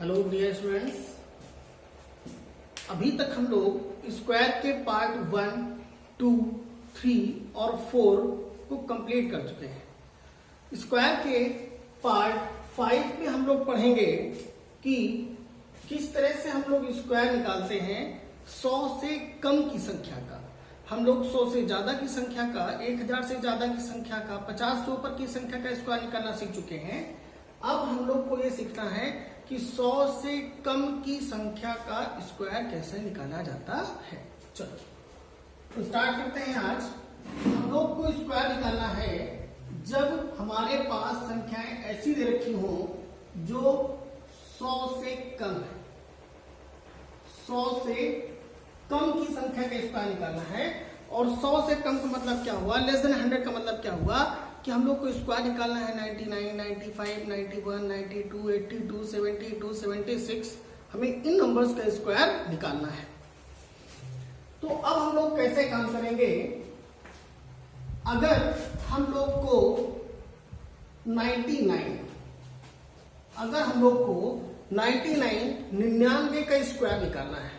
Hello dear students, अभी तक हम लोग स्क्वायर के पार्ट 1, 2, 3 और 4 को कंप्लीट कर चुके हैं। स्क्वायर के पार्ट 5 में हम लोग पढ़ेंगे कि किस तरह से हम लोग स्क्वायर निकालते हैं 100 से कम की संख्या का। हम लोग 100 से ज्यादा की संख्या का, 1000 से ज्यादा की संख्या का, 50 से ऊपर की संख्या का स्क्वायर निकालना सीख चुके हैं। अब हम लोग को ये सीखना है कि 100 से कम की संख्या का स्क्वायर कैसे निकाला जाता है। चलो तो स्टार्ट करते हैं। आज हम लोग को स्क्वायर निकालना है जब हमारे पास संख्याएं ऐसी दे रखी हो जो 100 से कम है। 100 से कम की संख्या का स्क्वायर निकालना है। और 100 से कम का मतलब क्या हुआ, लेस देन 100 का मतलब क्या हुआ कि हम लोग को स्क्वायर निकालना है 99, 95, 91, 92, 82, 72, 76। हमें इन नंबर्स का स्क्वायर निकालना है। तो अब हम लोग कैसे काम करेंगे? अगर हम लोग को 99 का स्क्वायर निकालना है,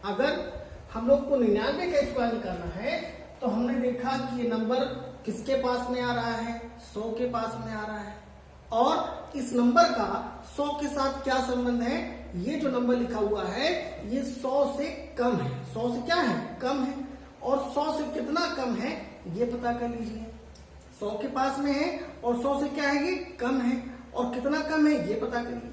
अगर हम लोग को 99 का स्क्वायर निकालना है तो हमने देखा कि ये नंबर किसके पास में आ रहा है, 100 के पास में आ रहा है। और इस नंबर का 100 के साथ क्या संबंध है? ये जो नंबर लिखा हुआ है ये 100 से कम है। 100 से क्या है? कम है। और 100 से कितना कम है ये पता कर लीजिए। 100 के पास में है और 100 से क्या है, ये कम है। और कितना कम है ये पता करिए।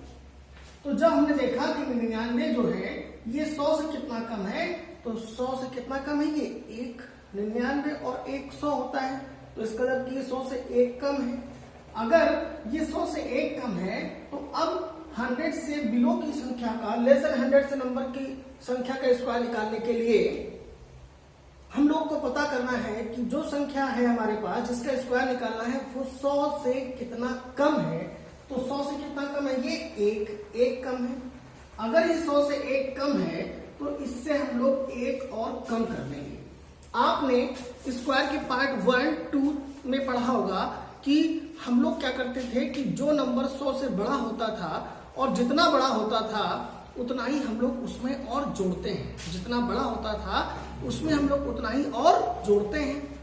तो जब हमने देखा कि 99 जो है ये 100 से कितना कम है, तो 100 से कितना कम है, ये 1। 99 और 1 100 होता है, तो इसका मतलब ये 100 से 1 कम है। अगर ये 100 से 1 कम है तो अब 100 से बिलो की संख्या का, लेस देन 100 से नंबर की संख्या का स्क्वायर निकालने के लिए हम लोग को पता करना है कि जो संख्या है हमारे पास जिसका स्क्वायर निकालना है वो 100 से कितना कम है। तो 100 से कितना कम है, ये 1 कम है। अगर ये 100 से 1 कम है तो इससे हम लोग 1 और कम कर देंगे। आपने स्क्वायर के पार्ट 1, 2 में पढ़ा होगा कि हम लोग क्या करते थे कि जो नंबर 100 से बड़ा होता था और जितना बड़ा होता था उतना ही हम लोग उसमें और जोड़ते हैं। जितना बड़ा होता था उसमें हम लोग उतना ही और जोड़ते हैं।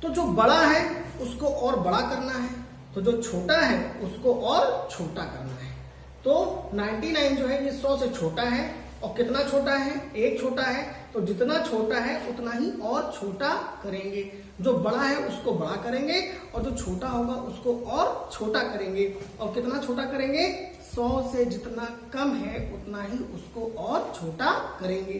तो जो बड़ा है उसको और बड़ा करना है, तो जो छोटा है उसको और छोटा करना है। तो 99 जो है ये 100 से छोटा है। और कितना छोटा है? 1 छोटा है। तो जितना छोटा है उतना ही और छोटा करेंगे। जो बड़ा है उसको बड़ा करेंगे और जो छोटा होगा उसको और छोटा करेंगे। और कितना छोटा करेंगे? 100 से जितना कम है उतना ही उसको और छोटा करेंगे।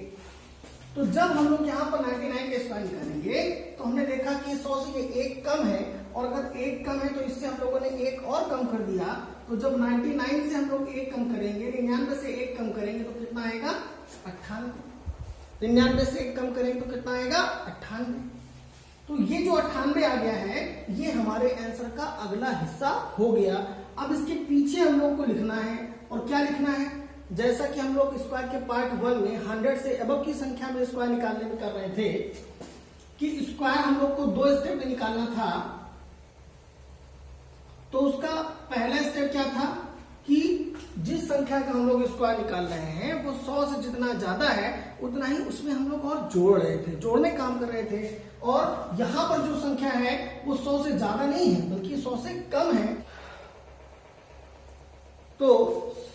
तो जब हम लोग यहाँ पर 99 के स्क्वायर निकालेंगे तो हमने देखा कि 100 से ये 1 कम है। और अगर 1 कम है तो इससे हम लोगों ने 1 और कम कर दिया। तो जब 99 से हम लोग 1 कम करेंगे, 99 से 1 कम करेंगे तो कितना आएगा? 98। 99 से 1 कम करेंगे तो कितना आएगा? 98। तो ये जो 98 आ गया है ये हमारे आंसर का अगला हिस्सा हो गया। अब इसके पीछे हम लोग को लिखना है। और क्या लिखना है? जैसा कि हम लोग स्क्वायर के पार्ट 1 में 100 से अबव की संख्या में स्क्वायर निकालने में कर रहे थे कि स्क्वायर हम लोग को 2 स्टेप में निकालना था। तो उसका पहला स्टेप क्या था कि जिस संख्या का हम लोग स्क्वायर निकाल रहे हैं वो 100 से जितना ज्यादा है उतना ही उसमें हम लोग और जोड़ रहे थे, जोड़ने काम कर रहे थे। और यहां पर जो संख्या है वो 100 से ज्यादा नहीं है बल्कि 100 से कम है। तो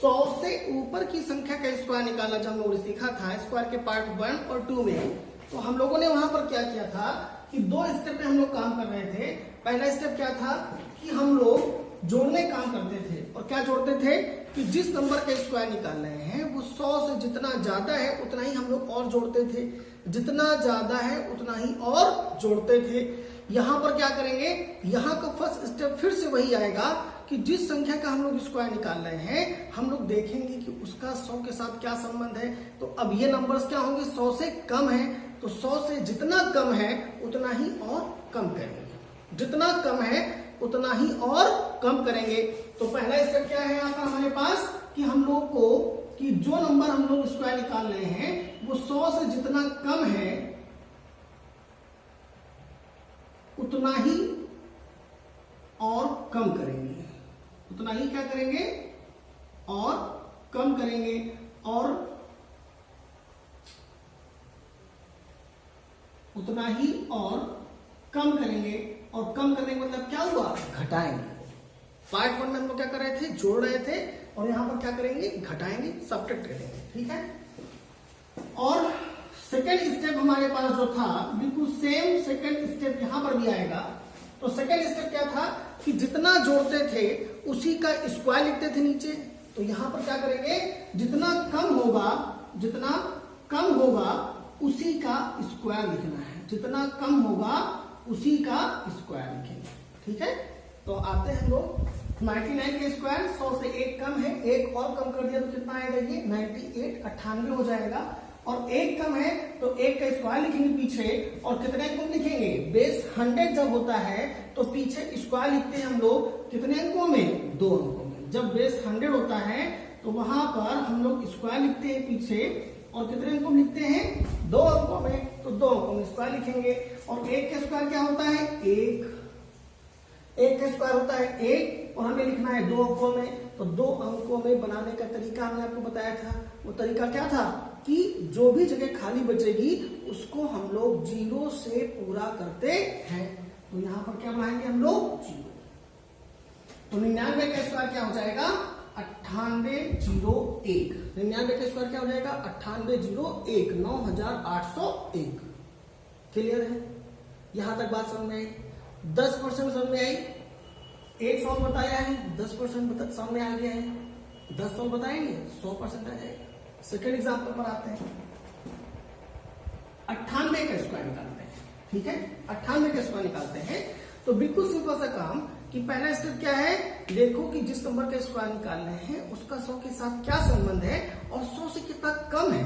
100 से ऊपर की संख्या का स्क्वायर निकालना जो हम लोगों ने सीखा था स्क्वायर के पार्ट 1 और 2 में, तो हम लोगों ने वहां पर क्या किया था कि 2 स्टेप में हम लोग काम कर रहे थे। पहला स्टेप क्या था कि हम लोग जोड़ने काम करते थे। और क्या जोड़ते थे कि जिस नंबर का स्क्वायर निकाल रहे हैं वो 100 से जितना ज्यादा है उतना ही हम लोग और जोड़ते थे। जितना ज्यादा है उतना ही और जोड़ते थे। यहां पर क्या करेंगे, यहां का फर्स्ट स्टेप फिर से वही आएगा कि जिस संख्या का हम लोग स्क्वायर निकाल रहे हैं हम लोग देखेंगे कि उसका 100 के साथ क्या संबंध है। तो अब ये नंबर्स क्या होंगे? 100 से कम है। तो 100 से जितना कम है उतना ही और कम करेंगे। जितना कम है उतना ही और कम करेंगे। तो पहला स्टेप क्या है यहाँ पर हमारे पास कि हम लोग को कि जो नंबर हम लोग स्क्वायर निकाल रहे हैं वो 100 से जितना कम है उतना ही और कम करेंगे। उतना ही क्या करेंगे? और कम करेंगे और उतना ही और कम करेंगे, और कम करने का मतलब क्या हुआ, घटाएंगे। पार्ट 1 में हम लोग क्या कर रहे थे, जोड़ रहे थे, और यहां पर क्या करेंगे, घटाएंगे, सब्ट्रैक्ट करेंगे, ठीक है। और सेकेंड स्टेप हमारे पास जो था, बिल्कुल सेम सेकेंड स्टेप यहां पर भी आएगा। तो सेकेंड स्टेप क्या था कि जितना जोड़ते थे उसी का स्क्वायर लिखते थे नीचे। तो यहां पर क्या करेंगे, जितना कम होगा उसी का स्क्वायर लिखना है, जितना कम होगा उसी का स्क्वायर लिखेंगे, ठीक है। तो आते हैं लोग 99 के स्क्वायर 100 से 1 कम है, 1 और कम कर दिया तो कितना आएगा, ये 98 98 हो जाएगा। और 1 कम है तो 1 का स्क्वायर लिखेंगे पीछे, और कितने अंकों में लिखेंगे, बेस 100 जब होता है तो पीछे स्क्वायर लिखते हैं हम लोग कितने अंकों में, 2 अंकों में। जब बेस 100 होता है तो वहां पर हम लोग स्क्वायर लिखते हैं पीछे, और कितने अंकों में लिखते हैं, 2 अंकों में। तो 2 अंकों में स्क्वायर लिखेंगे। और 1 का स्क्वायर क्या होता है, 1 का स्क्वायर होता है 1, और हमें लिखना है 2 अंकों में। तो 2 अंकों में बनाने का तरीका हमने आपको बताया था। वो तरीका क्या था कि जो भी जगह खाली बचेगी उसको हम लोग 0 से पूरा करते हैं। तो यहां पर क्या बनाएंगे हम लोग, 0। तो 99 का स्क्वायर क्या हो जाएगा, 9801। 99 का स्क्वायर क्या हो जाएगा, 9801, 9801। क्लियर है, यहां तक बात समझ में आई। 10% समझ में आई, 1 सॉल्व बताया है, 10% समझ में आ गया है। 10 सॉल्व बताएंगे 100% आ जाएगा। सेकेंड एग्जाम्पल पर आते हैं, 98 का स्क्वायर निकालते हैं, ठीक है। 98 का स्क्वायर निकालते हैं तो बिल्कुल सिंपल सा काम कि पहला स्टेप क्या है, देखो कि जिस नंबर का स्क्वायर निकालना है उसका 100 के साथ क्या संबंध है, और 100 से कितना कम है।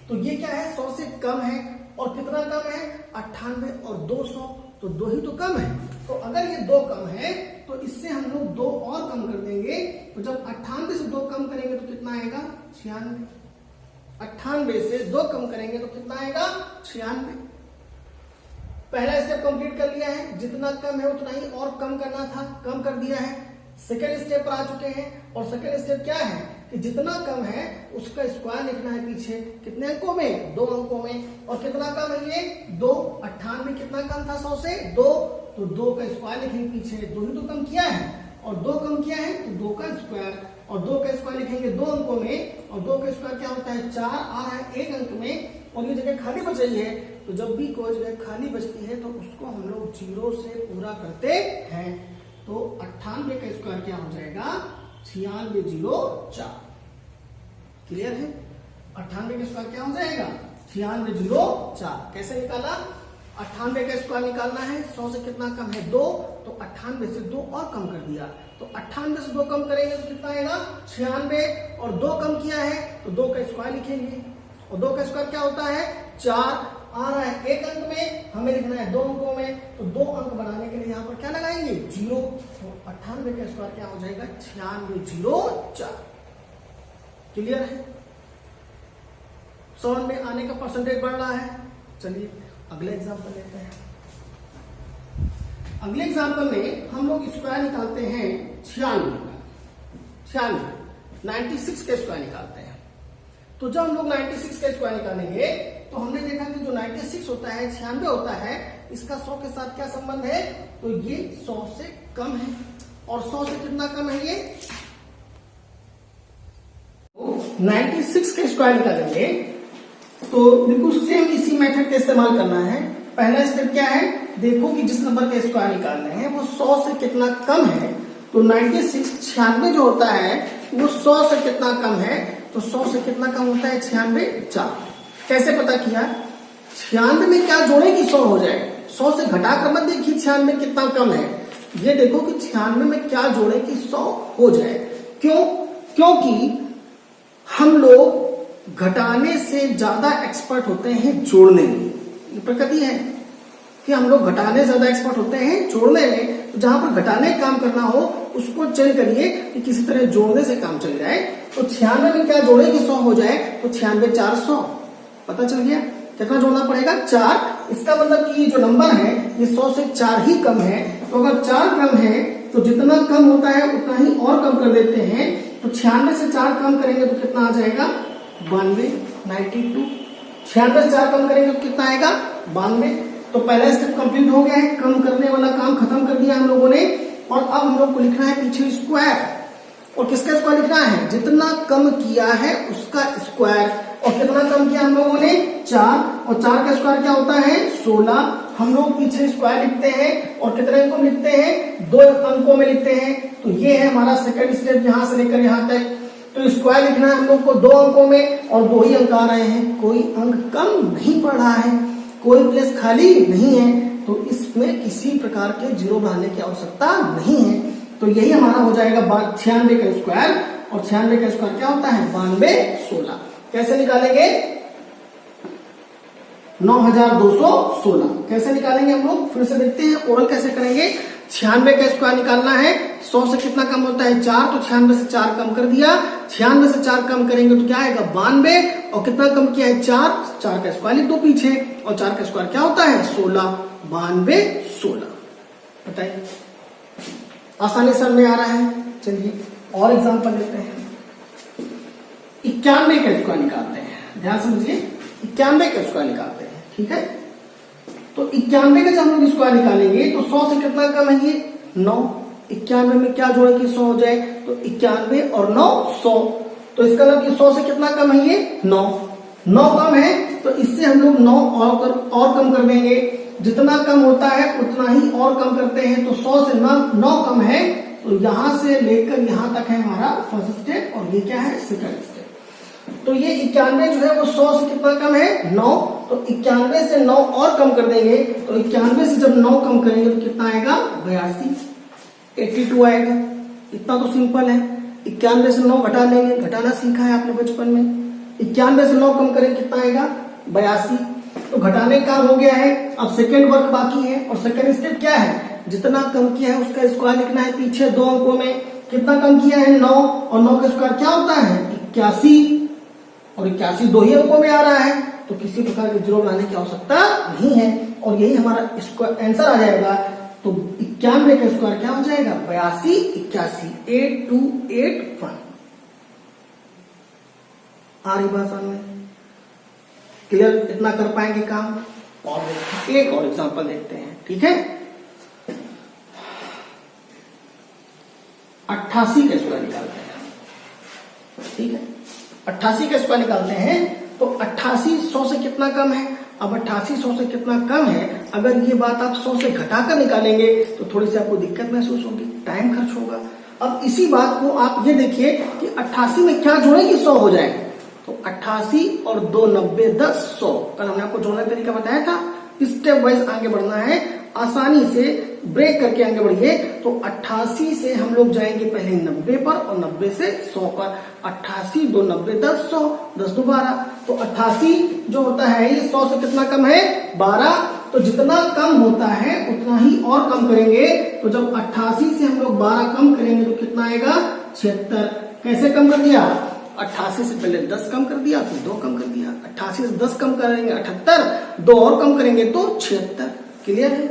तो ये क्या है, 100 से कम है, और कितना कम है, 98 और 200, तो 2 ही तो कम है। तो अगर ये 2 कम है तो इससे हम लोग 2 और कम कर देंगे। तो जब 98 से 2 कम करेंगे तो कितना आएगा, 96। 98 से 2 कम करेंगे तो कितना आएगा, 96। पहला स्टेप कंप्लीट कर लिया है, जितना कम है उतना ही और कम करना था, कम कर दिया है। सेकेंड स्टेप पर आ चुके हैं, और सेकेंड स्टेप क्या है कि जितना कम है उसका स्क्वायर लिखना है पीछे, कितने अंकों में, 2 अंकों में। और कितना कम है ये, 2। 98 कितना कम था 100 से, 2। तो 2 का स्क्वायर लिखेंगे पीछे, 2 ही तो कम किया है, और 2 कम किया है तो 2 का स्क्वायर, और 2 का स्क्वायर लिखेंगे 2 अंकों में, और 2 का स्क्वायर क्या होता है, 4 आ रहा है 1 अंक में, और ये जगह खाली बच रही है। तो जब भी कोई जगह खाली बचती है तो उसको हम लोग 0 से पूरा करते हैं। तो 98 का स्क्वायर क्या हो जाएगा, 9604। क्लियर है, 98 का स्क्वायर क्या हो जाएगा, 9604। कैसे निकाला, 98 का स्क्वायर निकालना है, 100 से कितना कम है, 2। तो 98 से 2 और कम कर दिया। तो 98 से 2 कम करेंगे तो कितना आएगा, 96, और 2 कम किया है तो 2 का स्क्वायर लिखेंगे, और 2 का स्क्वायर क्या होता है, 4 आ रहा है 1 अंक में, हमें लिखना है 2 अंकों में। तो 2 अंक बनाने के लिए यहाँ पर क्या लगाएंगे, 0। तो 98 का स्क्वायर क्या हो जाएगा, 9604। क्लियर है, समझ में आने का परसेंटेज बढ़ रहा है। चलिए अगले एग्जाम्पल लेते हैं। अगले एग्जाम्पल में हम लोग स्क्वायर निकालते हैं 96 का, 96 का स्क्वायर निकालते हैं। तो जब हम लोग 96 का स्क्वायर निकालेंगे तो हमने देखा कि जो 96 होता है, 96 होता है, इसका 100 के साथ क्या संबंध है, तो ये 100 से कम है। और 100 से कितना कम है, ये 96 का स्क्वायर निकालेंगे तो बिल्कुल सेम इसी मेथड का इस्तेमाल करना है। पहला स्टेप क्या है, देखो कि जिस नंबर का स्क्वायर निकालना है वो 100 से कितना कम है। तो 96 जो होता है वो 100 से कितना कम है, तो 100 से कितना कम होता है, 9604। कैसे पता किया, 96 में क्या जोड़े कि 100 हो जाए। 100 से घटाकर मत देखिए 96 कितना कम है, ये देखो कि 96 में क्या जोड़े कि 100 हो जाए। क्यों, क्योंकि हम लोग घटाने से ज्यादा एक्सपर्ट होते हैं जोड़ने में। ये प्रकृति है कि हम लोग घटाने ज्यादा एक्सपर्ट होते हैं जोड़ने में। तो जहां पर घटाने का काम करना हो उसको चेंज करिए कि किसी तरह जोड़ने से काम चल जाए। तो 96 में क्या जोड़े कि 100 हो जाए, तो 96 400 पता चल गया। कितना जोड़ना पड़ेगा, 4। इसका मतलब कि जो नंबर है ये 100 से 4 ही कम है। तो अगर 4 कम है तो जितना कम होता है उतना ही और कम कर देते हैं। तो 96 से 4 कम करेंगे तो कितना आ जाएगा 92, 92। 96 से 4 कम करेंगे तो कितना आएगा 92। तो पहला स्टेप कंप्लीट हो गया है, कम करने वाला काम खत्म कर दिया हम लोगों ने। और अब हम लोग को लिखना है पीछे स्क्वायर। और किसका स्क्वायर लिखना है, जितना कम किया है उसका स्क्वायर। और कितना कम किया हम लोगों ने 4, और 4 का स्क्वायर क्या होता है 16। हम लोग पीछे स्क्वायर लिखते हैं और कितने अंकों में लिखते हैं 2 अंकों में लिखते हैं। तो ये है हमारा सेकंड स्टेप, यहां से लेकर यहां तक। तो स्क्वायर लिखना है हम लोग को 2 अंकों में और 2 ही अंक आ रहे हैं, कोई अंक कम नहीं पड़ रहा है, कोई प्लेस खाली नहीं है। तो इसमें किसी प्रकार के जीरो बढ़ाने की आवश्यकता नहीं है। तो यही हमारा हो जाएगा 96 का स्क्वायर। और 96 का स्क्वायर क्या होता है 92, 16। कैसे निकालेंगे 9216 कैसे निकालेंगे हम लोग, फिर से देखते हैं ओरल कैसे करेंगे। 96 का स्क्वायर निकालना है, 100 से कितना कम होता है 4, तो 96 से 4 कम कर दिया। 96 से 4 कम करेंगे तो क्या आएगा 92, और कितना कम किया है 4, 4 का स्क्वायर लिख दो पीछे, और 4 का स्क्वायर क्या होता है 16, 92, 16। बताइए आसानी से में आ रहा है। चलिए और एग्जांपल लेते हैं। 91 का स्क्वायर निकालते हैं, ध्यान समझिए 91 का स्क्वायर निकालते हैं, ठीक है। तो 91 का जब हम लोग स्क्वायर निकालेंगे तो 100 से कितना कम है ये 9। 91 में क्या जोड़े कि 100 हो जाए, तो 91 और 9 100। तो इसका मतलब कि 100 से कितना कम है ये 9 कम है। तो इससे हम लोग 9 और कम कर देंगे। जितना कम होता है उतना ही और कम करते हैं। तो 100 से 9 कम है, तो यहां से लेकर यहां तक है हमारा फर्स्ट स्टेप, और ये क्या है सेकंड स्टेप। तो ये 91 जो है वो 100 से कितना कम है 9। तो 91 से 9 और कम कर देंगे। तो 91 से जब 9 कम करेंगे तो कितना आएगा 82, 82 आएगा। इतना तो सिंपल है। 91 से 9 घटा लेंगे, घटाना सीखा है आपने बचपन में। 91 से 9 कम करेंगे कितना आएगा 82। तो घटाने का हो गया है। अब सेकेंड वर्क बाकी है, और सेकेंड स्टेप क्या है, जितना कम किया है उसका स्क्वायर लिखना है पीछे 2 अंकों में। कितना कम किया है 9, और 9 का स्क्वायर क्या होता है 81, और 81 2 ही अंकों में आ रहा है। तो किसी प्रकार के जीरो बनाने की आवश्यकता नहीं है, और यही हमारा स्क्वायर आंसर आ जाएगा। तो 91 का स्क्वायर क्या हो जाएगा 82, 81, 8281। आ रही बात सामने क्लियर, इतना कर पाएंगे काम। और एक और एग्जांपल देखते हैं, ठीक है। 88 का स्क्वायर निकालते हैं, ठीक है। 88 का स्क्वायर निकालते हैं तो 88 100 से कितना कम है। अब 88 100 से कितना कम है, अगर ये बात आप 100 से घटाकर निकालेंगे तो थोड़ी सी आपको दिक्कत महसूस होगी, टाइम खर्च होगा। अब इसी बात को आप ये देखिए कि 88 में क्या जोड़े कि 100 हो जाए। तो 88 और 2 90 10 100। कल हमने आपको जोड़ने का तरीका बताया था। स्टेप वाइज आगे बढ़ना है, आसानी से ब्रेक करके आगे बढ़िए। तो 88 से हम लोग जाएंगे पहले 90 पर, और 90 से 100 पर। 88 2 90 10 100, 10 2 12। तो 88 जो होता है ये 100 से कितना कम है 12। तो जितना कम होता है उतना ही और कम करेंगे। तो जब 88 से हम लोग 12 कम करेंगे तो कितना आएगा 76। कैसे कम कर दिया, 88 से पहले 10 कम कर दिया, फिर 2 कम कर दिया। 88 से 10 कम करेंगे 78, 2 और कम करेंगे तो 76। क्लियर है।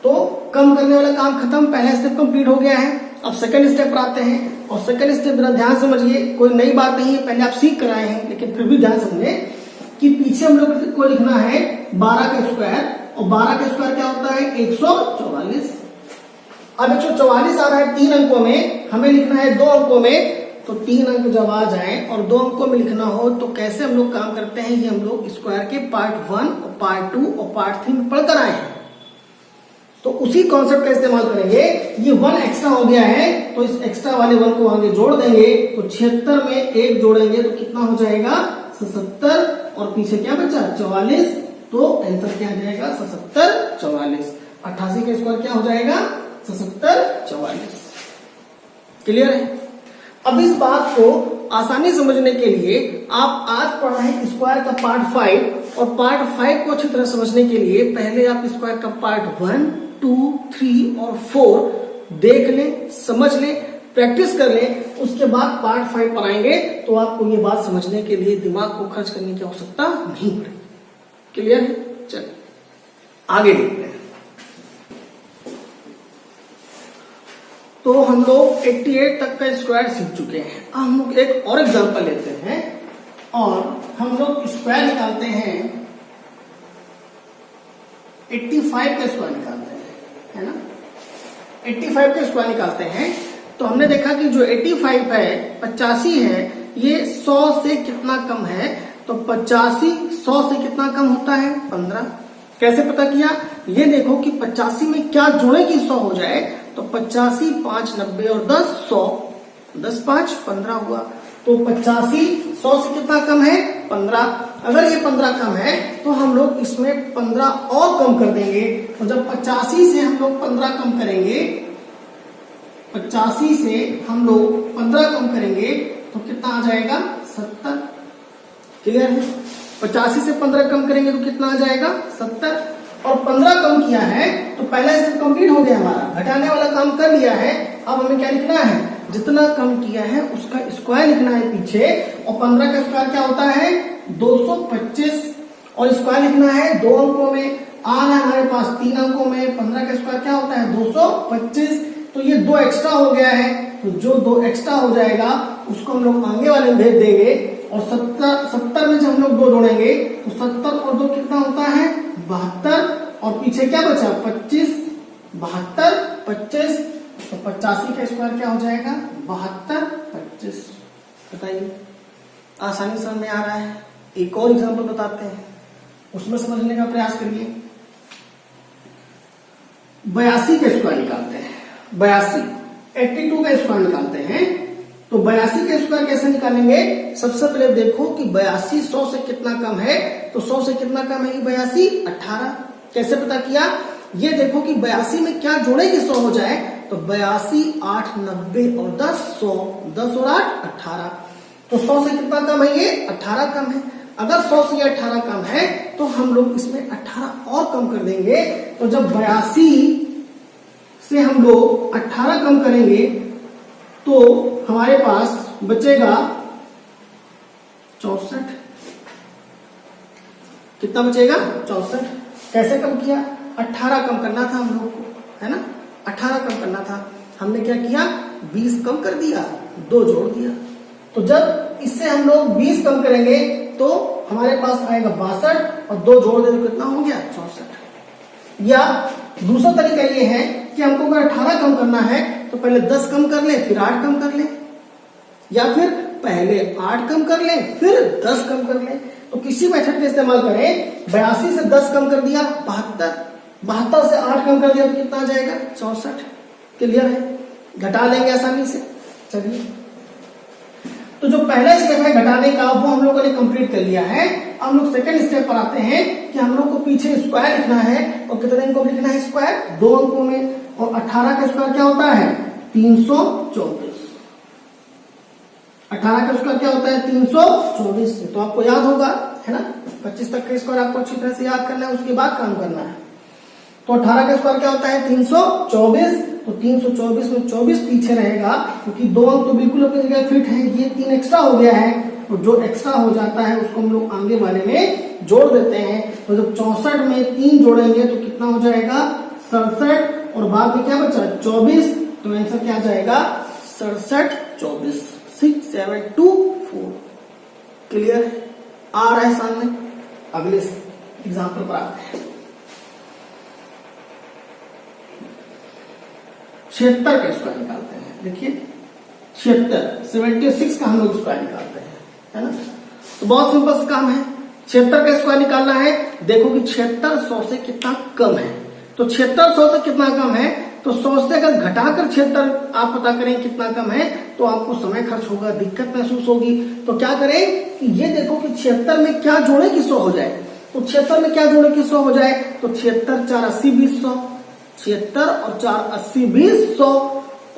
तो कम करने वाला काम खत्म, पहला स्टेप कंप्लीट हो गया है। अब सेकंड स्टेप पर आते हैं, और सेकंड स्टेप जरा ध्यान समझिए, कोई नई बात नहीं है, पहले आप सीख कर आए हैं, लेकिन फिर भी ध्यान समझे कि पीछे हम लोग को लिखना है 12 का स्क्वायर, और 12 का स्क्वायर क्या होता है 144। अब 144 आ रहा है 3 अंकों में, हमें लिखना है 2 अंकों में। तो 3 अंक जब आ जाए और 2 अंकों में लिखना हो तो कैसे हम लोग काम करते हैं, ये हम लोग स्क्वायर के पार्ट 1 और पार्ट 2 और पार्ट 3 में पढ़कर आए हैं। तो उसी कॉन्सेप्ट का इस्तेमाल करेंगे। ये 1 एक्स्ट्रा हो गया है, तो इस एक्स्ट्रा वाले 1 को आगे जोड़ देंगे। तो 76 में 1 जोड़ेंगे तो कितना हो जाएगा 77, और पीछे क्या बचा 44। तो आंसर क्या आ जाएगा 77 44। 88 का स्क्वायर क्या हो जाएगा 77 44। क्लियर है। अब इस बात को आसानी समझने के लिए आप आज पढ़ा है स्क्वायर का पार्ट 5, और पार्ट 5 को अच्छी तरह समझने के लिए पहले आप स्क्वायर का पार्ट 1 2 3 और 4 देख लें, समझ लें, प्रैक्टिस कर लें। उसके बाद पार्ट 5 पर आएंगे तो आपको ये बात समझने के लिए दिमाग को खर्च करने की आवश्यकता नहीं पड़ेगी। क्लियर है। चलिए आगे देखते हैं। तो हम लोग 88 तक का स्क्वायर सीख चुके हैं। अब हम लोग एक और एग्जांपल लेते हैं और हम लोग स्क्वायर निकालते हैं, 85 का स्क्वायर निकालते हैं, है ना। 85 का स्क्वायर निकालते हैं तो हमने देखा कि जो 85 है 85 है, ये 100 से कितना कम है, तो 85 100 से कितना कम होता है 15। कैसे पता किया, ये देखो कि 85 में क्या जोड़े कि 100 हो जाए, तो 85 5 90 और 10 100, 10 5 15 हुआ। तो 85 100 से कितना कम है 15। अगर ये 15 कम है तो हम लोग इसमें 15 और कम कर देंगे। तो जब 85 से हम लोग 15 कम करेंगे, 85 से हम लोग 15 कम करेंगे तो कितना आ जाएगा 70। क्लियर है। 85 से 15 कम करेंगे तो कितना आ जाएगा 70। और 15 कम किया है तो पहला स्टेप कंप्लीट हो गया हमारा, घटाने वाला काम कर लिया है। अब हमें क्या लिखना है, जितना कम किया है उसका स्क्वायर लिखना है पीछे। और 15 का स्क्वायर क्या होता है 225, और स्क्वायर लिखना है 2 अंकों में। आर है हमारे पास 3 अंकों में, 15 का स्क्वायर क्या होता है 225। तो ये 2 एक्स्ट्रा हो गया है, तो जो 2 एक्स्ट्रा हो जाएगा उसको हम लोग आगे वाले में भेज देंगे। और 70 में जब हम लोग 2 जोड़ेंगे तो 70 और 2 कितना होता है 72, और पीछे क्या बचा 25, 72 25, तो 85 का स्क्वायर क्या हो जाएगा 72 25। बताइए, आसानी समझ में आ रहा है। एक और एग्जांपल बताते हैं, उसमें समझने का प्रयास करिए। 82 का स्क्वायर निकालते हैं, 82 का स्क्वायर निकालते हैं। तो 82 का स्क्वायर कैसे निकालेंगे, सबसे पहले देखो कि 82 100 से कितना कम है, तो 100 से कितना कम है 82 18। कैसे पता किया, ये देखो कि 82 में क्या जोड़े कि 100 हो जाए, तो 82 8 90 और 10 100, 10 और 8 18। तो 100 से कितना कम है ये 18 कम है। अगर 100 से 18 कम है तो हम लोग इसमें 18 और कम कर देंगे। तो जब 82 से हम लोग 18 कम करेंगे तो हमारे पास बचेगा 64। कितना बचेगा 64। कैसे कम किया, 18 कम करना था हम लोग को, है ना। 18 कम करना था, हमने क्या किया 20 कम कर दिया, 2 जोड़ दिया। तो जब इससे हम लोग 20 कम करेंगे तो हमारे पास आएगा 62, और 2 जोड़ दे तो कितना हो गया 64। या दूसरा तरीका ये है कि हमको अगर 18 कम करना है तो पहले 10 कम कर ले फिर 8 कम कर ले, या फिर पहले 8 कम कर ले फिर 10 कम कर ले। तो किसी मेथड का इस्तेमाल करें। 82 से 10 कम कर दिया 72, 72 से 8 कम कर दिया तो कितना आ जाएगा 64। क्लियर है, घटा लेंगे आसानी से। चलिए, तो जो पहला स्टेप है घटाने का वो हम लोगों ने कंप्लीट कर लिया है। अब हम लोग सेकंड स्टेप पर आते हैं कि हम लोग को पीछे स्क्वायर लिखना है, और कितने अंकों में लिखना है स्क्वायर 2 अंकों में। और 18 का स्क्वायर क्या होता है 324। 18 का स्क्वायर क्या होता है 324। तो आपको याद होगा, है ना। 25 तक का स्क्वायर आपको अच्छी तरह से याद करना है, उसके बाद काम करना है। तो 18 का स्क्वायर क्या होता है 324। तो 324 में 24 पीछे रहेगा, क्योंकि 2 अंक तो बिल्कुल अपनी जगह फिट है। ये 3 एक्स्ट्रा हो गया है, तो जो एक्स्ट्रा हो जाता है उसको हम लोग आगे वाले में जोड़ देते हैं। तो जब 64 में 3 जोड़ेंगे तो कितना हो जाएगा 67, और बाद में क्या बचा 24। तो आंसर क्या आ जाएगा 67 24, 6 7 2 4। क्लियर आ रहा है सामने। अगले एग्जाम्पल पर आते हैं। 76 का स्क्वायर निकालते हैं। देखिए 76 का हम लोग स्क्वायर निकालते हैं, है ना। तो बहुत सिंपल सा काम है, 76 का स्क्वायर निकालना है। देखो कि 76 100 से कितना कम है, तो 76 100 से कितना कम है, तो 100 से अगर घटाकर 76 आप पता करें कितना कम है तो आपको समय खर्च होगा, दिक्कत महसूस होगी। तो क्या करें कि ये देखो कि 76 में क्या जोड़े कि 100 हो जाए। तो 76 में क्या जोड़े कि 100 हो जाए, तो 76 4 80 20 100, 76 और 4 80 20 100,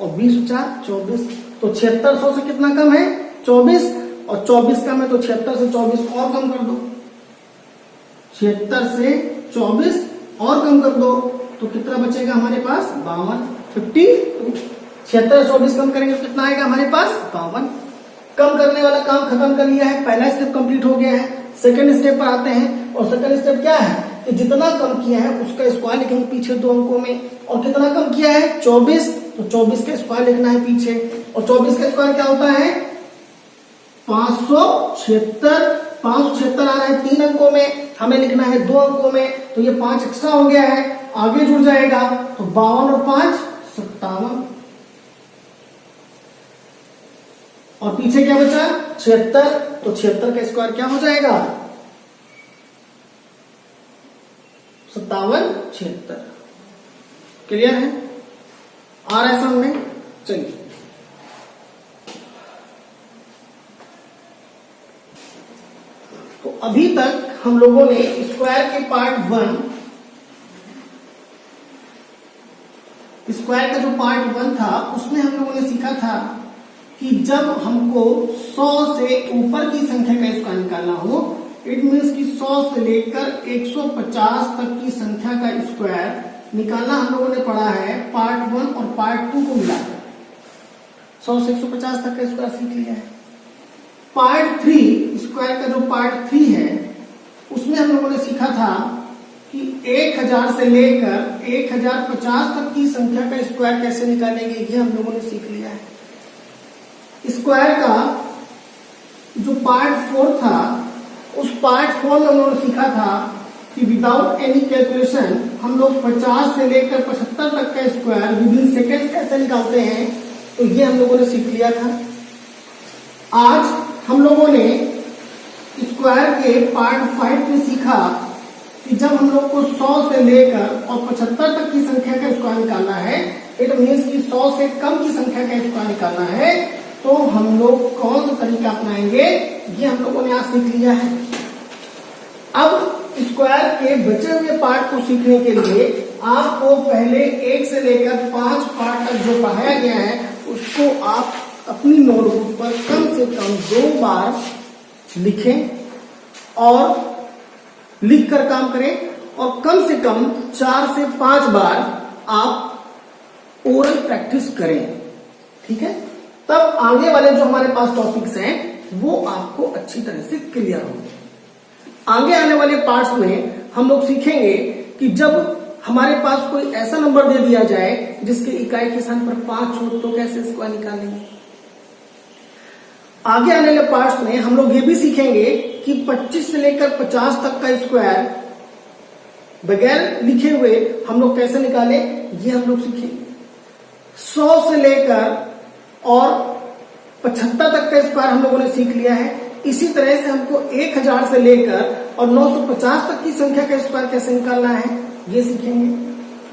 और 20 4 24। तो 76 100 से कितना कम है 24, और 24 कम है तो 76 से 24 और कम कर दो। 76 से 24 और कम कर दो तो कितना बचेगा हमारे पास 52 52। 76 24 कम करेंगे तो कितना आएगा हमारे पास 52। कम करने वाला काम खत्म कर लिया है, पहला स्टेप कंप्लीट हो गया है। सेकंड स्टेप पर आते हैं, और सेकंड स्टेप क्या है कि जितना कम किया है उसका स्क्वायर लिखेंगे पीछे 2 अंकों में, और कितना कम किया है 24, तो 24 का स्क्वायर लिखना है पीछे, और 24 का स्क्वायर क्या होता है 576। 576 आ रहा है 3 अंकों में, हमें लिखना है 2 अंकों में, तो ये 5 एक्स्ट्रा हो गया है, आगे जुड़ जाएगा, तो 52 और 5 57, और पीछे क्या बचा 76, तो 76 का स्क्वायर क्या हो जाएगा 57 76। क्लियर है, आ रहा है सामने। चलिए तो अभी तक हम लोगों ने स्क्वायर के पार्ट 1, स्क्वायर का जो पार्ट 1 था उसमें हम लोगों ने सीखा था कि जब हमको 100 से ऊपर की संख्या का स्क्वायर निकालना हो, इट मीन्स कि 100 से लेकर 150 तक की संख्या का स्क्वायर निकालना हम लोगों ने पढ़ा है पार्ट 1 और पार्ट 2 को मिलाकर। 100 से 150 तक का स्क्वायर सीख लिया है। पार्ट 3, स्क्वायर का जो पार्ट 3 है उसमें हम लोगों ने सीखा था कि 1000 से लेकर 1050 तक की संख्या का स्क्वायर कैसे निकालेंगे, ये हम लोगों ने सीख लिया है। स्क्वायर का जो पार्ट 4 था, उस पार्ट 4 में हम लोगों ने सीखा था कि विदाउट एनी कैलकुलेशन हम लोग 50 से लेकर 75 तक का स्क्वायर विदिन सेकेंड कैसे निकालते हैं, तो ये हम लोगों ने सीख लिया था। आज हम लोगों ने स्क्वायर के पार्ट 5 में सीखा कि जब हम लोग को 100 से लेकर और 75 तक की संख्या का स्क्वायर निकालना है, इट मीन्स कि 100 से कम की संख्या का स्क्वायर निकालना है, तो हम लोग कौन सा तरीका अपनाएंगे, ये हम लोगों ने आज सीख लिया है। अब स्क्वायर के बचे हुए पार्ट को सीखने के लिए आपको पहले 1 से लेकर 5 पार्ट तक जो पढ़ाया गया है उसको आप अपनी नोटबुक पर कम से कम 2 बार लिखें और लिख कर काम करें, और कम से कम 4 से 5 बार आप ओरल प्रैक्टिस करें। ठीक है, तब आगे वाले जो हमारे पास टॉपिक्स हैं वो आपको अच्छी तरह से क्लियर होंगे। आगे आने वाले पार्ट्स में हम लोग सीखेंगे कि जब हमारे पास कोई ऐसा नंबर दे दिया जाए जिसके इकाई के स्थान पर 5 हो, तो कैसे स्क्वायर निकालेंगे। आगे आने वाले पार्ट्स में हम लोग ये भी सीखेंगे कि 25 से लेकर 50 तक का स्क्वायर बगैर लिखे हुए हम लोग कैसे निकालें, ये हम लोग सीखेंगे। 100 से लेकर और 75 तक का स्क्वायर हम लोगों ने सीख लिया है। इसी तरह से हमको 1000 से लेकर और 950 तक की संख्या का स्क्वायर कैसे निकालना है, ये सीखेंगे।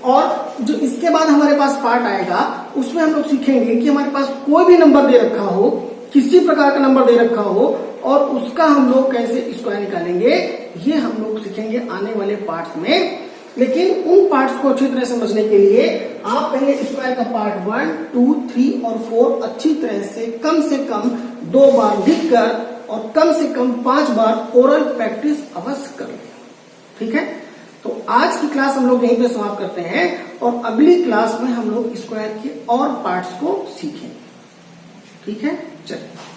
और जो इसके बाद हमारे पास पार्ट आएगा उसमें हम लोग सीखेंगे कि हमारे पास कोई भी नंबर दे रखा हो, किसी प्रकार का नंबर दे रखा हो, और उसका हम लोग कैसे स्क्वायर निकालेंगे, ये हम लोग सीखेंगे आने वाले पार्ट्स में। लेकिन उन पार्ट्स को अच्छी तरह समझने के लिए आप पहले स्क्वायर का पार्ट 1, 2, 3 और 4 अच्छी तरह से कम 2 बार लिख कर और कम से कम 5 बार ओरल प्रैक्टिस अवश्य कर लें। ठीक है, तो आज की क्लास हम लोग यहीं पे समाप्त करते हैं और अगली क्लास में हम लोग स्क्वायर के और पार्ट्स को सीखेंगे। ठीक है, चलिए।